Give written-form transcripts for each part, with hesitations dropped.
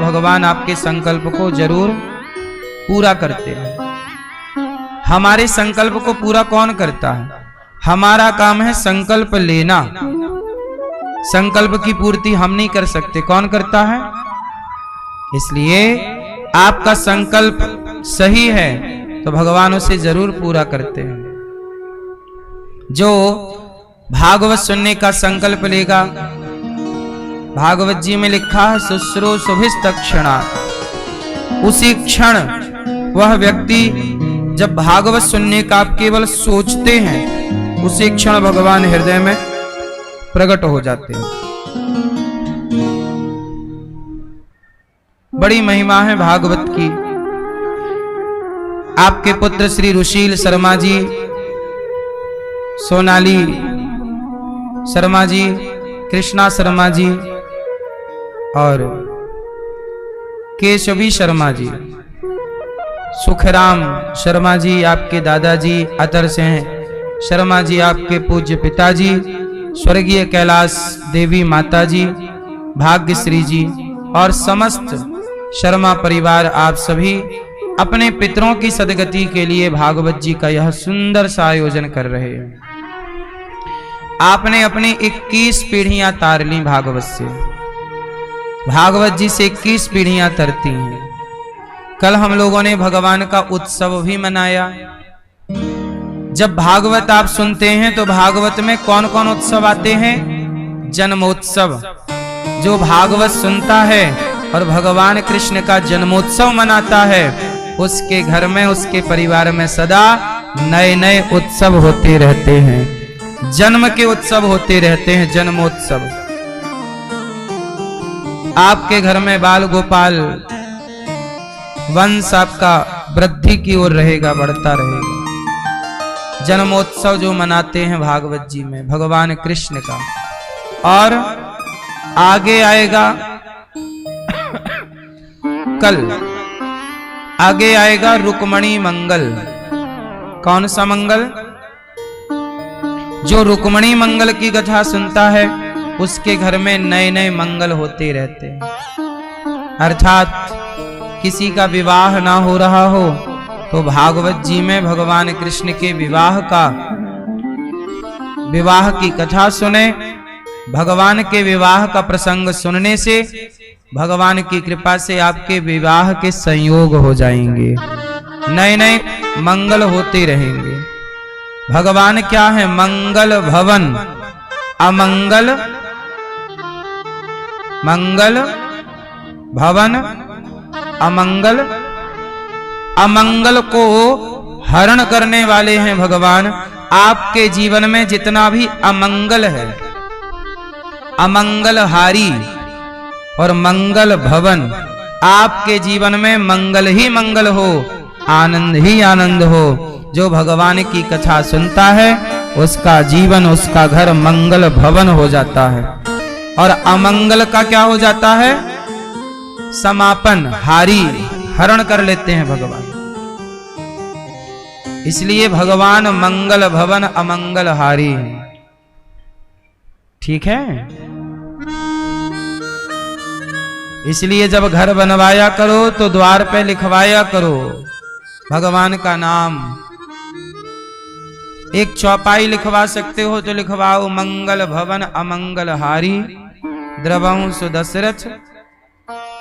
भगवान आपके संकल्प को जरूर पूरा करते हैं। हमारे संकल्प को पूरा कौन करता है? हमारा काम है संकल्प लेना। संकल्प की पूर्ति हम नहीं कर सकते, कौन करता है? इसलिए आपका संकल्प सही है तो भगवान उसे जरूर पूरा करते हैं। जो भागवत सुनने का संकल्प लेगा, भागवत जी में लिखा है शुश्रूषुभिस्तक्षणात्, उसी क्षण वह व्यक्ति जब भागवत सुनने का आप केवल सोचते हैं, उसी क्षण भगवान हृदय में प्रकट हो जाते हैं। बड़ी महिमा है भागवत की। आपके पुत्र श्री रुशील शर्मा जी, सोनाली शर्मा जी, कृष्णा शर्मा जी और केशवी शर्मा जी, सुखराम शर्मा जी आपके दादाजी, अतर सिंह शर्मा जी आपके पूज्य पिताजी, स्वर्गीय कैलाश देवी माता जी, भाग्यश्री जी और समस्त शर्मा परिवार, आप सभी अपने पितरों की सदगति के लिए भागवत जी का यह सुंदर सा आयोजन कर रहे हैं। आपने अपनी 21 पीढ़ियां तार ली भागवत से। भागवत जी से 21 पीढ़ियां तरती हैं। कल हम लोगों ने भगवान का उत्सव भी मनाया। जब भागवत आप सुनते हैं तो भागवत में कौन कौन उत्सव आते हैं? जन्मोत्सव। जो भागवत सुनता है और भगवान कृष्ण का जन्मोत्सव मनाता है, उसके घर में, उसके परिवार में सदा नए नए उत्सव होते रहते हैं। जन्म के उत्सव होते रहते हैं, जन्मोत्सव। आपके घर में बाल गोपाल वंश आपका वृद्धि की ओर रहेगा, बढ़ता रहेगा। जन्मोत्सव जो मनाते हैं भागवत जी में भगवान कृष्ण का। और आगे आएगा कल आगे आएगा रुक्मणी मंगल। कौन सा मंगल? जो रुक्मणी मंगल की कथा सुनता है उसके घर में नए नए मंगल होते रहते हैं। अर्थात किसी का विवाह ना हो रहा हो तो भागवत जी में भगवान कृष्ण के विवाह की कथा सुने। भगवान के विवाह का प्रसंग सुनने से भगवान की कृपा से आपके विवाह के संयोग हो जाएंगे, नए नए मंगल होते रहेंगे। भगवान क्या है? मंगल भवन। अमंगल मंगल भवन, अमंगल अमंगल को हरण करने वाले हैं भगवान। आपके जीवन में जितना भी अमंगल है, अमंगल हारी और मंगल भवन, आपके जीवन में मंगल ही मंगल हो, आनंद ही आनंद हो। जो भगवान की कथा सुनता है उसका जीवन, उसका घर मंगल भवन हो जाता है। और अमंगल का क्या हो जाता है? समापन, हारी, हरण कर लेते हैं भगवान। इसलिए भगवान मंगल भवन अमंगल हारी। ठीक है? इसलिए जब घर बनवाया करो तो द्वार पे लिखवाया करो भगवान का नाम। एक चौपाई लिखवा सकते हो तो लिखवाओ मंगल भवन अमंगल हारी, द्रवहु सुदशरथ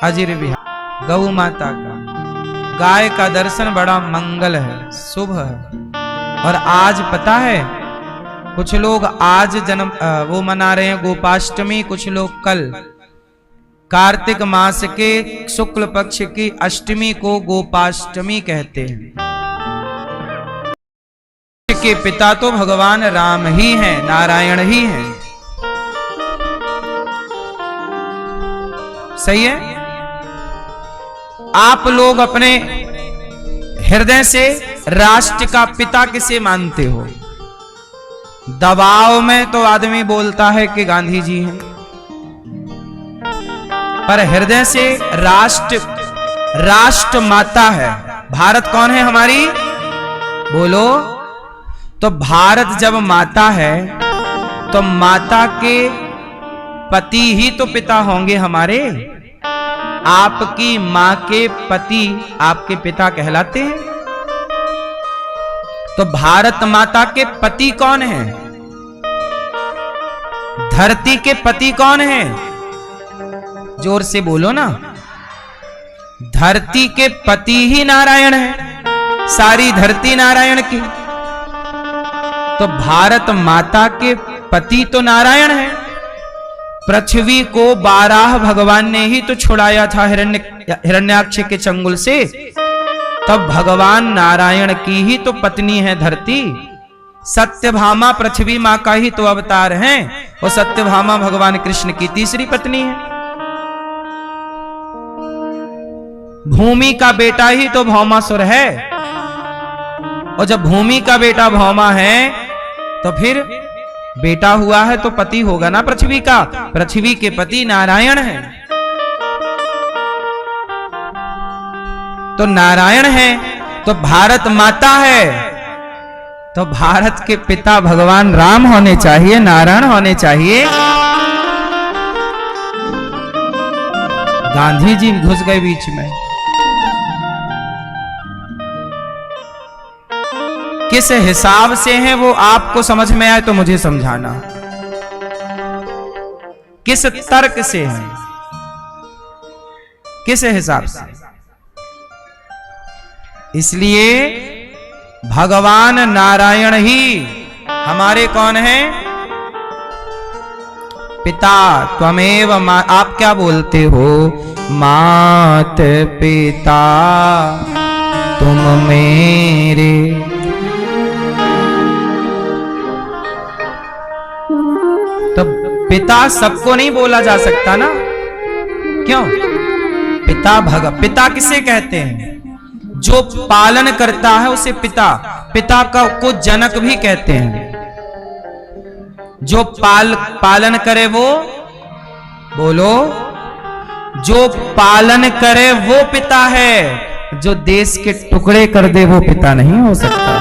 अजिर विहार। गौ माता का, गाय का दर्शन बड़ा मंगल है, शुभ है। और आज पता है कुछ लोग आज जन्म वो मना रहे हैं गोपाष्टमी, कुछ लोग कल। कार्तिक मास के शुक्ल पक्ष की अष्टमी को गोपाष्टमी कहते हैं। के पिता तो भगवान राम ही हैं, नारायण ही हैं। सही है? आप लोग अपने हृदय से राष्ट्र का पिता किसे मानते हो? दबाव में तो आदमी बोलता है कि गांधी जी हैं, पर हृदय से राष्ट्र माता है। भारत कौन है हमारी? बोलो। तो भारत जब माता है तो माता के पति ही तो पिता होंगे हमारे। आपकी मां के पति आपके पिता कहलाते हैं। तो भारत माता के पति कौन है? धरती के पति कौन है? जोर से बोलो ना। धरती के पति ही नारायण है, सारी धरती नारायण की। तो भारत माता के पति तो नारायण है। पृथ्वी को 12 भगवान ने ही तो छुड़ाया था हिरण्याक्ष के चंगुल से। तब भगवान नारायण की ही तो पत्नी है धरती। सत्यभामा पृथ्वी मां का ही तो अवतार है, और सत्यभामा भगवान कृष्ण की तीसरी पत्नी है। भूमि का बेटा ही तो भौमासुर है, और जब भूमि का बेटा भौमा है तो फिर बेटा हुआ है तो पति होगा ना पृथ्वी का। पृथ्वी के पति नारायण है। तो नारायण है तो भारत माता है, तो भारत के पिता भगवान राम होने चाहिए, नारायण होने चाहिए। गांधी जी घुस गए बीच में। किस हिसाब से है वो आपको समझ में आए तो मुझे समझाना। किस तर्क से है, किस हिसाब से? इसलिए भगवान नारायण ही हमारे कौन है? पिता। त्वमेव आप क्या बोलते हो? मात पिता तुम मेरे। तो पिता सबको नहीं बोला जा सकता ना। क्यों? पिता किसे कहते हैं? जो पालन करता है उसे पिता। पिता को जनक भी कहते हैं। जो पालन करे वो, बोलो, जो पालन करे वो पिता है। जो देश के टुकड़े कर दे वो पिता नहीं हो सकता।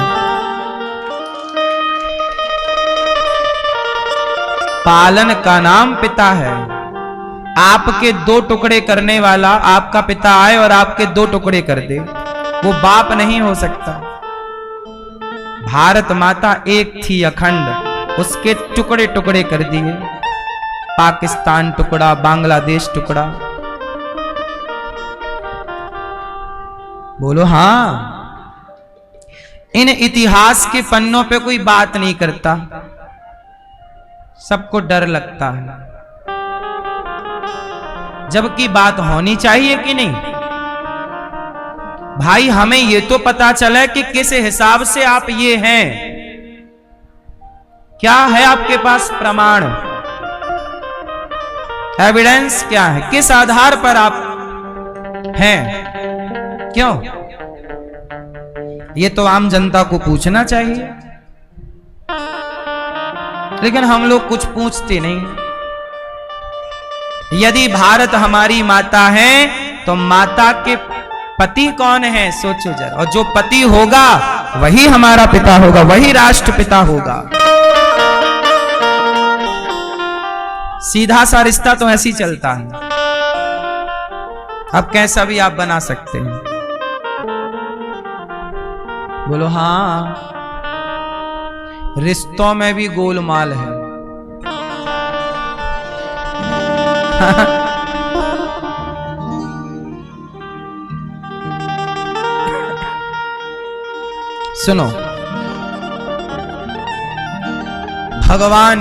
पालन का नाम पिता है। आपके 2 टुकड़े करने वाला आपका पिता आए और आपके 2 टुकड़े कर दे, वो बाप नहीं हो सकता। भारत माता एक थी अखंड, उसके टुकड़े टुकड़े कर दिए। पाकिस्तान टुकड़ा, बांग्लादेश टुकड़ा। बोलो हाँ। इन इतिहास के पन्नों पे कोई बात नहीं करता, सबको डर लगता है। जबकि बात होनी चाहिए कि नहीं? भाई हमें ये तो पता चला कि किस हिसाब से आप ये हैं। क्या है आपके पास प्रमाण? एविडेंस क्या है? किस आधार पर आप हैं? क्यों? ये तो आम जनता को पूछना चाहिए, लेकिन हम लोग कुछ पूछते नहीं। यदि भारत हमारी माता है तो माता के पति कौन है? सोचो जरा। और जो पति होगा वही हमारा पिता होगा, वही राष्ट्रपिता होगा। सीधा सा रिश्ता तो ऐसे ही चलता है। अब कैसा भी आप बना सकते हैं। बोलो हाँ। रिश्तों में भी गोलमाल है। सुनो, भगवान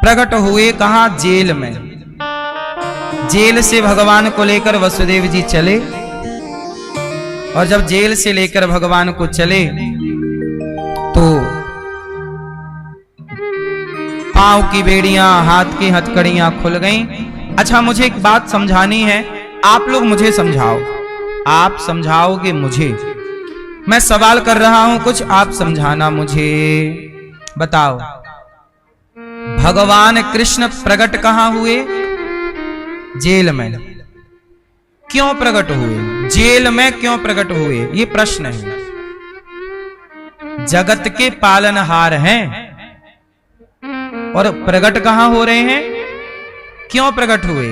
प्रकट हुए कहां? जेल में। जेल से भगवान को लेकर वसुदेव जी चले, और जब जेल से लेकर भगवान को चले तो पांव की बेड़ियां, हाथ की हथकड़ियां खुल गईं। अच्छा, मुझे एक बात समझानी है, आप लोग मुझे समझाओ। आप समझाओगे मुझे। मैं सवाल कर रहा हूं कुछ, आप समझाना मुझे। बताओ, भगवान कृष्ण प्रकट कहां हुए? जेल में। क्यों प्रकट हुए? जेल में क्यों प्रकट हुए? ये प्रश्न है। जगत के पालनहार हैं और प्रकट कहां हो रहे हैं? क्यों प्रकट हुए?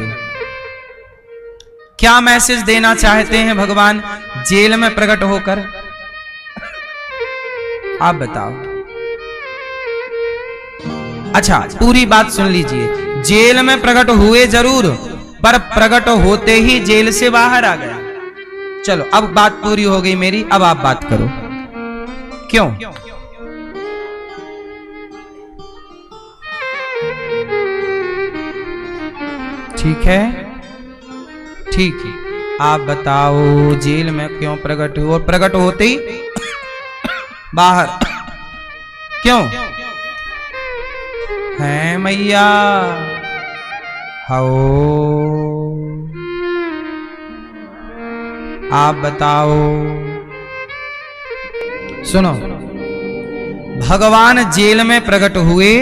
क्या मैसेज देना चाहते हैं भगवान जेल में प्रकट होकर? आप बताओ। अच्छा, पूरी बात सुन लीजिए। जेल में प्रकट हुए जरूर, पर प्रकट होते ही जेल से बाहर आ गया। चलो, अब बात पूरी हो गई मेरी, अब आप बात करो। क्यों? ठीक है, ठीक है, आप बताओ जेल में क्यों प्रकट हुआ? प्रकट होते ही बाहर क्यों है मैया? हाओ, आप बताओ। सुनो, भगवान जेल में प्रकट हुए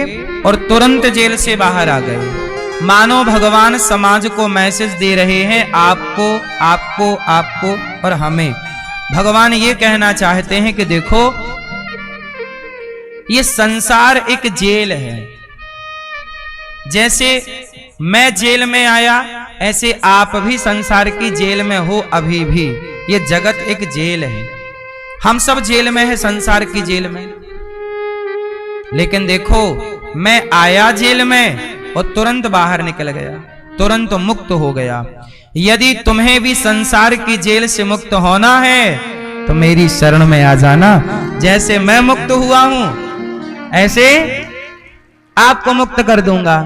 और तुरंत जेल से बाहर आ गए। मानो भगवान समाज को मैसेज दे रहे हैं, आपको आपको आपको और हमें। भगवान ये कहना चाहते हैं कि देखो, ये संसार एक जेल है। जैसे मैं जेल में आया, ऐसे आप भी संसार की जेल में हो अभी भी। ये जगत एक जेल है, हम सब जेल में है, संसार की जेल में। लेकिन देखो, मैं आया जेल में और तुरंत बाहर निकल गया, तुरंत मुक्त हो गया। यदि तुम्हें भी संसार की जेल से मुक्त होना है तो मेरी शरण में आ जाना। जैसे मैं मुक्त हुआ हूं, ऐसे आपको मुक्त कर दूंगा।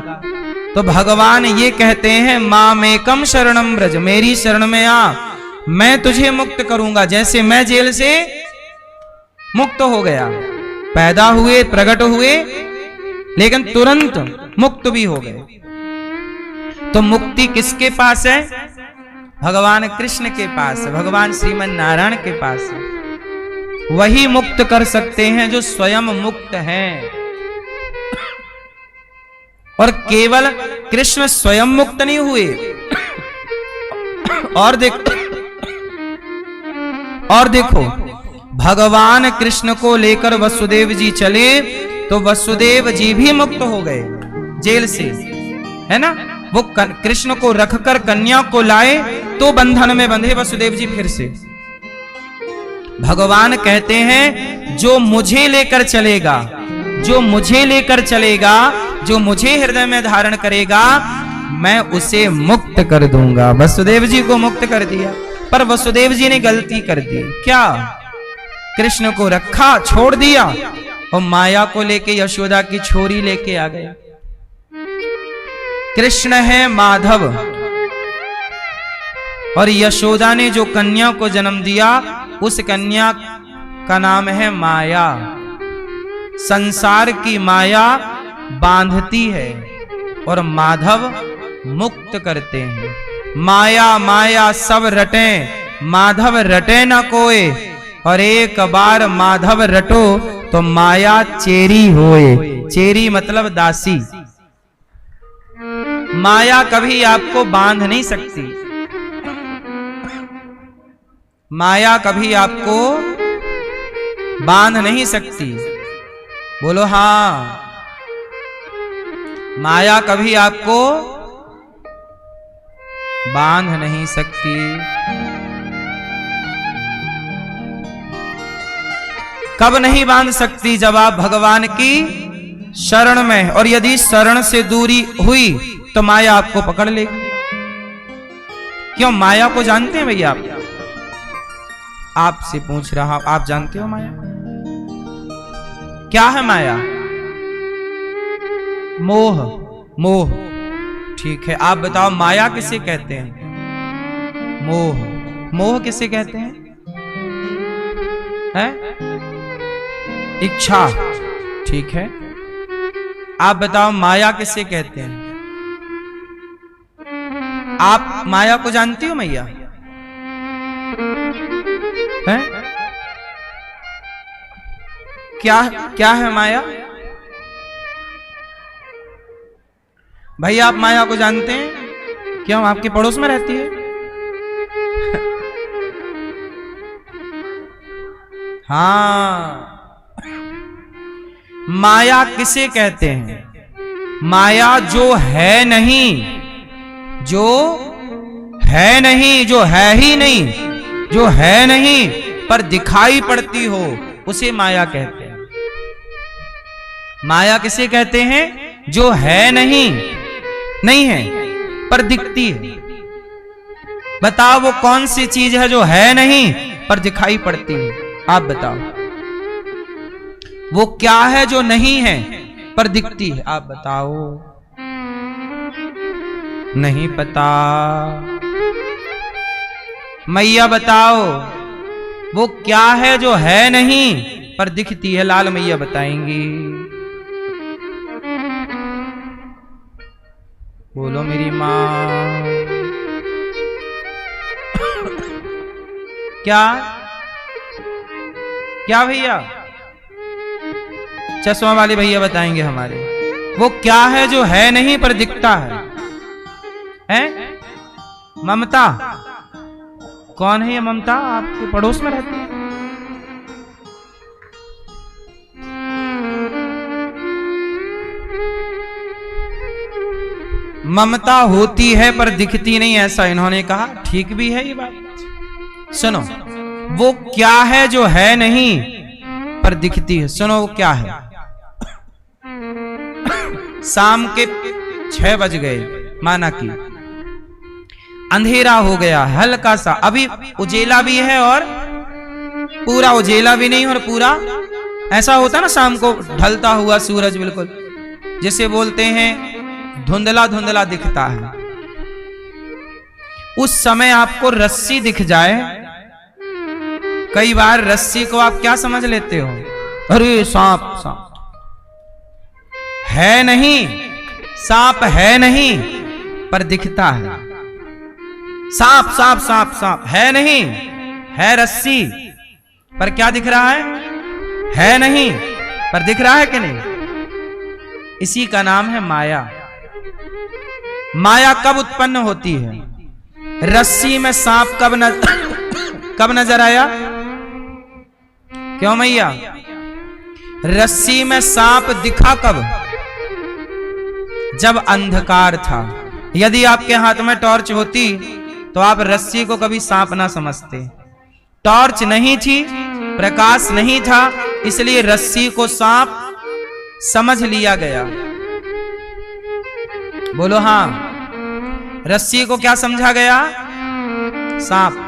तो भगवान ये कहते हैं, मामेकम शरणम व्रज, मेरी शरण में आ, मैं तुझे मुक्त करूंगा। जैसे मैं जेल से मुक्त हो गया, पैदा हुए, प्रकट हुए, लेकिन तुरंत मुक्त भी हो गए। तो मुक्ति किसके पास है? भगवान कृष्ण के पास, भगवान श्रीमन नारायण के पास है। वही मुक्त कर सकते हैं जो स्वयं मुक्त हैं। और केवल कृष्ण स्वयं मुक्त नहीं हुए, और देखो भगवान कृष्ण को लेकर वसुदेव जी चले तो वसुदेव जी भी मुक्त हो गए जेल से, है ना। वो कृष्ण को रखकर कन्या को लाए तो बंधन में बंधे वसुदेव जी फिर से। भगवान कहते हैं, जो मुझे लेकर चलेगा, जो मुझे लेकर चलेगा, जो मुझे हृदय में धारण करेगा, मैं उसे मुक्त कर दूंगा। वसुदेव जी को मुक्त कर दिया, पर वसुदेव जी ने गलती कर दी। क्या? कृष्ण को रखा, छोड़ दिया और माया को लेके यशोदा की छोरी लेके आ गया। कृष्ण है माधव और यशोदा ने जो कन्या को जन्म दिया, उस कन्या का नाम है माया। संसार की माया बांधती है और माधव मुक्त करते हैं। माया माया सब रटे, माधव रटे न कोय, और एक बार माधव रटो तो माया चेरी होए। चेरी मतलब दासी। माया कभी आपको बांध नहीं सकती, माया कभी आपको बांध नहीं सकती। बोलो हाँ, माया कभी आपको बांध नहीं सकती। कब नहीं बांध सकती? जब आप भगवान की शरण में, और यदि शरण से दूरी हुई तो माया आपको पकड़ लेगी। क्यों? माया को जानते हैं भैया? आपसे पूछ रहा हूं, आप जानते हो माया क्या है? माया मोह, मोह। ठीक है, आप बताओ माया किसे कहते हैं? मोह। मोह किसे कहते हैं? है? इच्छा। ठीक है, आप बताओ माया किसे कहते हैं? आप माया को जानती हो मैया? है? क्या है माया? भैया आप माया को जानते हैं? क्यों, आपके पड़ोस में रहती है? हाँ, माया किसे कहते हैं? माया जो है नहीं जो है नहीं, जो है ही नहीं, जो है नहीं पर दिखाई पड़ती हो, उसे माया कहते हैं। माया किसे कहते हैं? जो है नहीं, नहीं है पर दिखती है। बताओ वो कौन सी चीज है जो है नहीं पर दिखाई पड़ती है? आप बताओ वो क्या है जो नहीं है पर दिखती है? आप बताओ। नहीं पता। मैया बताओ वो क्या है जो है नहीं पर दिखती है? लाल मैया बताएंगी। बोलो मेरी मां। क्या क्या भैया? चश्मा वाले भैया बताएंगे हमारे। वो क्या है जो है नहीं पर दिखता है? हैं? ममता। कौन है ये ममता? आपके पड़ोस में रहती है? ममता होती है पर दिखती नहीं, ऐसा इन्होंने कहा। ठीक भी है ये बात। सुनो, वो क्या है जो है नहीं पर दिखती है? सुनो वो क्या है। शाम के 6 बज गए, माना कि अंधेरा हो गया, हल्का सा, अभी उजेला भी है और पूरा उजेला भी नहीं, और पूरा ऐसा होता ना शाम को ढलता हुआ सूरज, बिल्कुल जिसे बोलते हैं धुंधला धुंधला दिखता है। उस समय आपको रस्सी दिख जाए, कई बार रस्सी को आप क्या समझ लेते हो? अरे सांप, सांप है नहीं, सांप है नहीं पर दिखता है। सांप सांप सांप सांप है नहीं, है रस्सी पर क्या दिख रहा है नहीं पर दिख रहा है कि नहीं? इसी का नाम है माया। माया कब उत्पन्न होती है? रस्सी में सांप कब नजर आया? क्यों मैया? रस्सी में सांप दिखा कब? जब अंधकार था। यदि आपके हाथ में टॉर्च होती तो आप रस्सी को कभी सांप ना समझते। टॉर्च नहीं थी, प्रकाश नहीं था, इसलिए रस्सी को सांप समझ लिया गया। बोलो हाँ। रस्सी को क्या समझा गया? सांप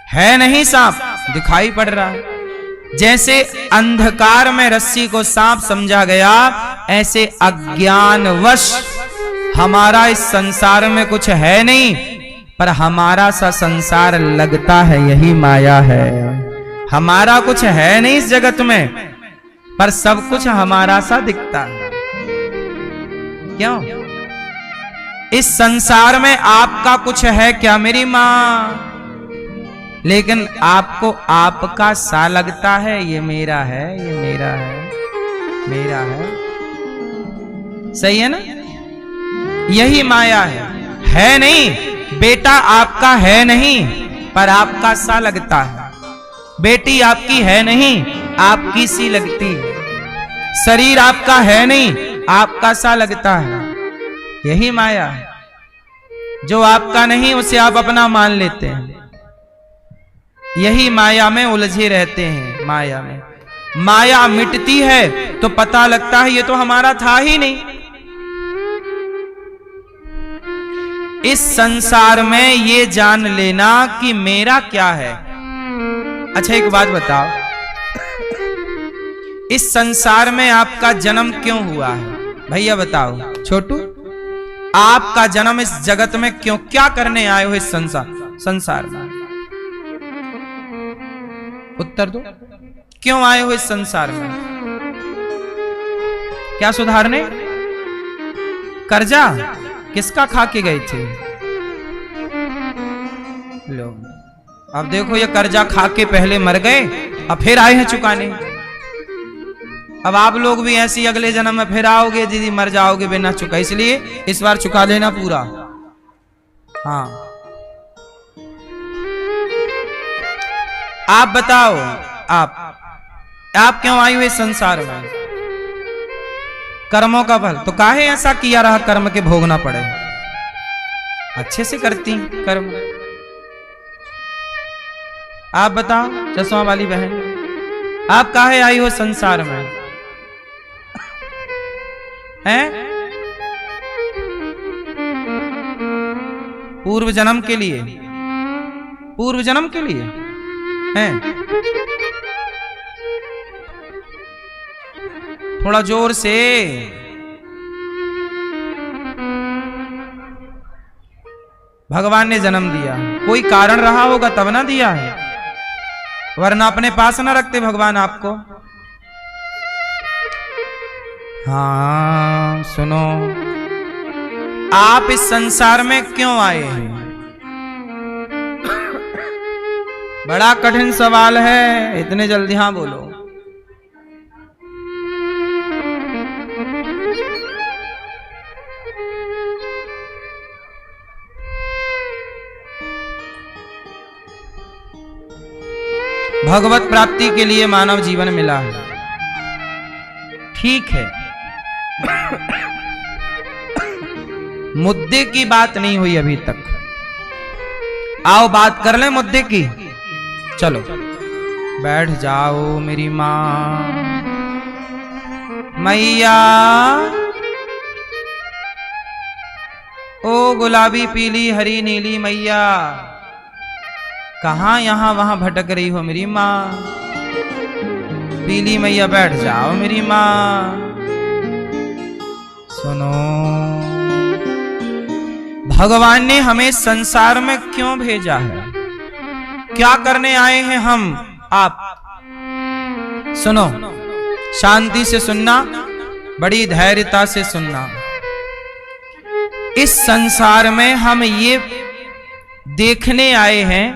है नहीं, सांप दिखाई पड़ रहा है। जैसे अंधकार में रस्सी को सांप समझा गया, ऐसे अज्ञानवश हमारा इस संसार में कुछ है नहीं पर हमारा सा संसार लगता है, यही माया है। हमारा कुछ है नहीं इस जगत में पर सब कुछ हमारा सा दिखता है। क्यों? इस संसार में आपका कुछ है क्या मेरी मां? लेकिन आपको आपका सा लगता है, ये मेरा है, ये मेरा है, मेरा है। सही है ना? यही माया है नहीं। बेटा आपका है नहीं पर आपका सा लगता है। बेटी आपकी है नहीं, आपकी सी लगती है। शरीर आपका है नहीं, आपका सा लगता है। यही माया है। जो आपका नहीं उसे आप अपना मान लेते हैं। यही माया में उलझे रहते हैं। माया में माया मिटती है तो पता लगता है ये तो हमारा था ही नहीं। इस संसार में ये जान लेना कि मेरा क्या है। अच्छा एक बात बताओ, इस संसार में आपका जन्म क्यों हुआ है? भैया बताओ छोटू, आपका जन्म इस जगत में क्यों, क्या करने आए हो इस संसार में? उत्तर दो। क्यों आए हो इस संसार में? क्या सुधारने? कर्जा किसका खा के गए थे? लो अब देखो, ये कर्जा खा के पहले मर गए, अब फिर आए हैं चुकाने। अब आप लोग भी ऐसी अगले जन्म में फिर आओगे, दीदी मर जाओगे बिना चुका, इसलिए इस बार चुका लेना पूरा। हाँ आप बताओ, आप क्यों आई हुए संसार में? कर्मों का फल। तो काहे ऐसा किया रहा कर्म के भोगना पड़े? अच्छे से करती कर्म। आप बताओ चश्मा वाली बहन, आप काहे आई हो संसार में? हैं? पूर्व जन्म के लिए, पूर्व जन्म के लिए हैं? थोड़ा जोर से। भगवान ने जन्म दिया, कोई कारण रहा होगा तब ना दिया है, वरना अपने पास ना रखते भगवान आपको। हाँ सुनो, आप इस संसार में क्यों आए हैं? बड़ा कठिन सवाल है, इतने जल्दी हाँ बोलो। भगवत प्राप्ति के लिए मानव जीवन मिला है, ठीक है। मुद्दे की बात नहीं हुई अभी तक, आओ बात कर ले मुद्दे की। चलो बैठ जाओ मेरी मां। मैया ओ गुलाबी पीली हरी नीली मैया, कहां यहां वहां भटक रही हो मेरी मां? पीली मैया बैठ जाओ मेरी मां। सुनो, भगवान ने हमें संसार में क्यों भेजा है? क्या करने आए हैं हम आप? सुनो, शांति से सुनना, बड़ी धैर्यता से सुनना। इस संसार में हम ये देखने आए हैं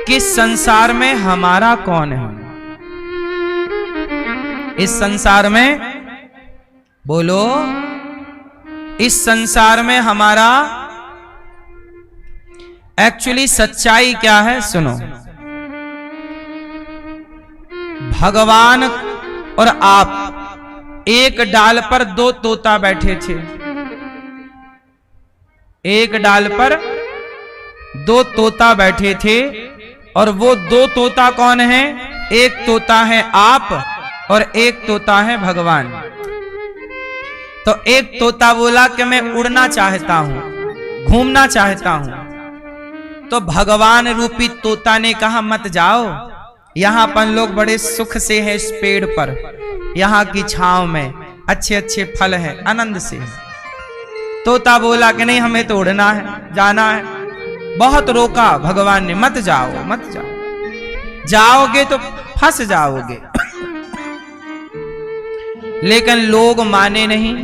कि संसार में हमारा कौन है। इस संसार में बोलो, इस संसार में हमारा एक्चुअली सच्चाई क्या है? सुनो, भगवान और आप एक डाल पर दो तोता बैठे थे। एक डाल पर दो तोता बैठे थे, और वो दो तोता कौन है? एक तोता है आप और एक तोता है भगवान। तो एक तोता बोला कि मैं उड़ना चाहता हूं, घूमना चाहता हूं। तो भगवान रूपी तोता ने कहा मत जाओ, यहां अपन लोग बड़े सुख से हैं इस पेड़ पर, यहां की छांव में अच्छे अच्छे फल हैं, आनंद से। तोता बोला कि नहीं, हमें तो उड़ना है, जाना है। बहुत रोका भगवान ने, मत जाओ मत जाओ, जाओगे तो फंस जाओगे। लेकिन लोग माने नहीं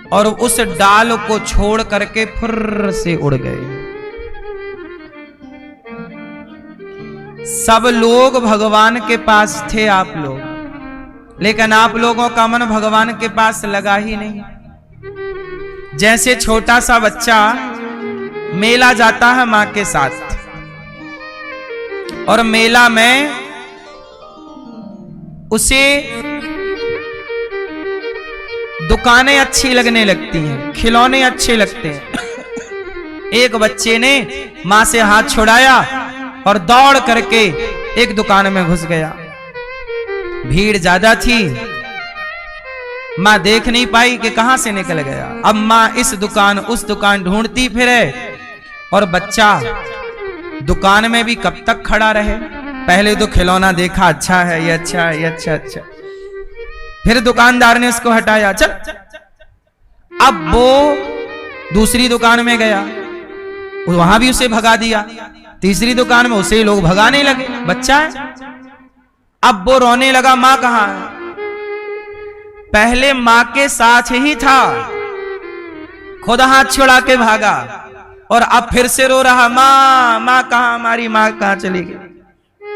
और उस डाल को छोड़ करके फुर्र से उड़ गए। सब लोग भगवान के पास थे, आप लोग, लेकिन आप लोगों का मन भगवान के पास लगा ही नहीं। जैसे छोटा सा बच्चा मेला जाता है मां के साथ, और मेला में उसे दुकानें अच्छी लगने लगती हैं, खिलौने अच्छे लगते हैं। एक बच्चे ने मां से हाथ छुड़ाया और दौड़ करके एक दुकान में घुस गया। भीड़ ज्यादा थी, मां देख नहीं पाई कि कहां से निकल गया। अब मां इस दुकान उस दुकान ढूंढती फिरे, और बच्चा दुकान में भी कब तक खड़ा रहे? पहले तो खिलौना देखा, अच्छा है ये, अच्छा है ये, अच्छा। फिर दुकानदार ने उसको हटाया, चल। अब वो दूसरी दुकान में गया, वहां भी उसे भगा दिया। तीसरी दुकान में उसे लोग भगाने लगे, बच्चा है। अब वो रोने लगा, मां कहां है? पहले मां के साथ ही था, खुद हाथ छुड़ा के भागा, और अब फिर से रो रहा, मां मां कहां, हमारी मां कहां चली गई?